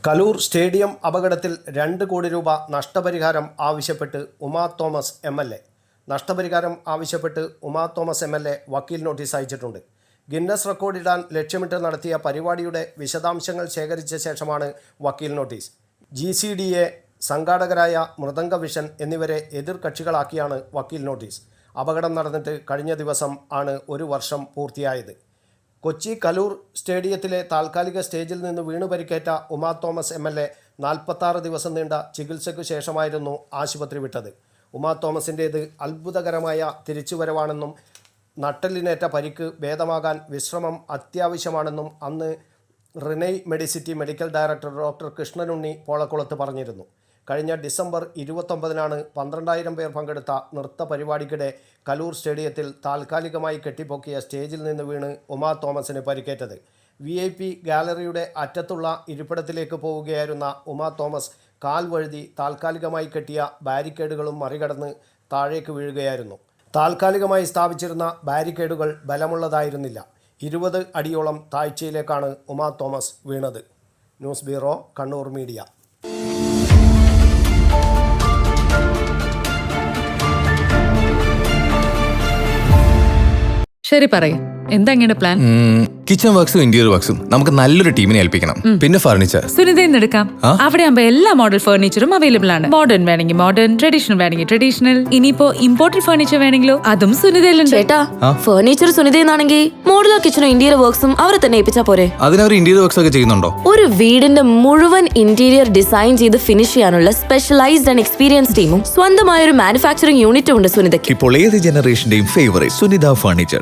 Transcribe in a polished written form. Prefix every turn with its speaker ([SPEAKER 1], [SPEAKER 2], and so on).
[SPEAKER 1] Kaloor stadium അപകടത്തിൽ 2 കോടി രൂപ നഷ്ടപരിഹാരം ആവശ്യപ്പെട്ട് ഉമാ തോമസ് എം.എൽ.എ. നഷ്ടപരിഹാരം ആവശ്യപ്പെട്ട് ഉമാ തോമസ് എം.എൽ.എ. വക്കീൽ നോട്ടീസ് അയച്ചിട്ടുണ്ട്. ഗിന്നസ് റെക്കോർഡിടാൻ ലക്ഷ്യമിട്ട് നടത്തിയ പരിപാടിയുടെ വിശദാംശങ്ങൾ ശേഖരിച്ച ശേഷമാണ് വക്കീൽ നോട്ടീസ്. GCDA സംഘാടകരായ മൃദംഗ വിഷൻ എന്നിവരെ എതിർകക്ഷികളാക്കിയാണ് വക്കീൽ നോട്ടീസ്. അപകടം നടന്നിട്ട് കഴിഞ്ഞ ദിവസം ആണ് 1 വർഷം പൂർത്തിയായത്. കൊച്ചി കലൂർ സ്റ്റേഡിയത്തിലെ താൽക്കാലിക സ്റ്റേജിൽ നിന്ന് വീണു പരിക്കേറ്റ ഉമാ തോമസ് എം.എൽ.എ. 46 ദിവസം നീണ്ട ചികിത്സയ്ക്കു ശേഷമായിരുന്നു ആശുപത്രി വിട്ടത്. ഉമാ തോമസിൻ്റേത് അത്ഭുതകരമായ തിരിച്ചുവരവാണെന്നും നട്ടെല്ലിനേറ്റ പരിക്ക് ഭേദമാകാൻ വിശ്രമം അത്യാവശ്യമാണെന്നും അന്ന് Renai Medicity medical director doctor Krishnanunni Polakulath പറഞ്ഞിരുന്നു. കഴിഞ്ഞ ഡിസംബർ 29-നാണ് 12,000 പേർ പങ്കെടുത്ത നൃത്ത പരിപാടിക്കിടെ കലൂർ സ്റ്റേഡിയത്തിൽ താൽക്കാലികമായി കെട്ടിപ്പൊക്കിയ സ്റ്റേജിൽ നിന്ന് വീണ് ഉമാ തോമസിന് പരിക്കേറ്റത്. VIP ഗാലറിയുടെ അറ്റത്തുള്ള ഇരിപ്പിടത്തിലേക്ക് പോവുകയായിരുന്ന ഉമാ തോമസ് കാൽ വഴുതി താൽക്കാലികമായി കെട്ടിയ ബാരിക്കേഡുകളും മറികടന്ന് താഴേക്ക് വീഴുകയായിരുന്നു. താൽക്കാലികമായി സ്ഥാപിച്ചിരുന്ന ബാരിക്കേഡുകൾ ബലമുള്ളതായിരുന്നില്ല. 20 അടിയോളം താഴ്ചയിലേക്കാണ് ഉമാ തോമസ് വീണത്. News bureau, Kannur media.
[SPEAKER 2] ശരി, പറയും എന്താ ഇങ്ങനെ പ്ലാൻ?
[SPEAKER 3] കിച്ചൺ വർക്ക്സും ഇന്റീരിയർ വർക്ക്സും നമുക്ക് നല്ലൊരു ടീമിനെ ഏൽപ്പിക്കണം. പിന്നെ ഫർണിച്ചർ
[SPEAKER 2] സുനിതയിൽ നിന്ന് എടുക്കാം. അവിടെ ആകുമ്പോ എല്ലാ മോഡൽ ഫർണിച്ചറും അവൈലബിൾ ആണ്. മോഡേൺ വേണമെങ്കിൽ മോഡേൺ, ട്രഡീഷണൽ വേണമെങ്കിൽ ട്രഡീഷണൽ. ഇനിയിപ്പോ ഇമ്പോർട്ടഡ് ഫർണിച്ചർ വേണമെങ്കിലോ അതും സുനിതയിലുണ്ട്.
[SPEAKER 4] ചേട്ടാ, ഫർണിച്ചർ സുനിതയെന്നാണെങ്കിൽ മോഡുലാർ കിച്ചണും ഇന്റീരിയർ വർക്ക്സും അവരെ തന്നെ ഏൽപ്പിച്ചാ പോരെ?
[SPEAKER 3] അതിനവർ ഇന്റീരിയർ വർക്ക്സ് ഒക്കെ ചെയ്യുന്നുണ്ടോ?
[SPEAKER 4] ഒരു വീടിന്റെ മുഴുവൻ ഇന്റീരിയർ ഡിസൈൻ ചെയ്ത് ഫിനിഷ് ചെയ്യാനുള്ള സ്പെഷ്യലൈസ്ഡ് ആൻഡ് എക്സ്പീരിയൻസ് ടീമും സ്വന്തമായ ഒരു മാനുഫാക്ചറിംഗ് യൂണിറ്റും ഉണ്ട് സുനിതയ്ക്ക്.
[SPEAKER 5] ഇപ്പോൾ ഏത് ജനറേഷന്റെയും ഫേവറേറ്റ് സുനിത ഫർണിച്ചർ,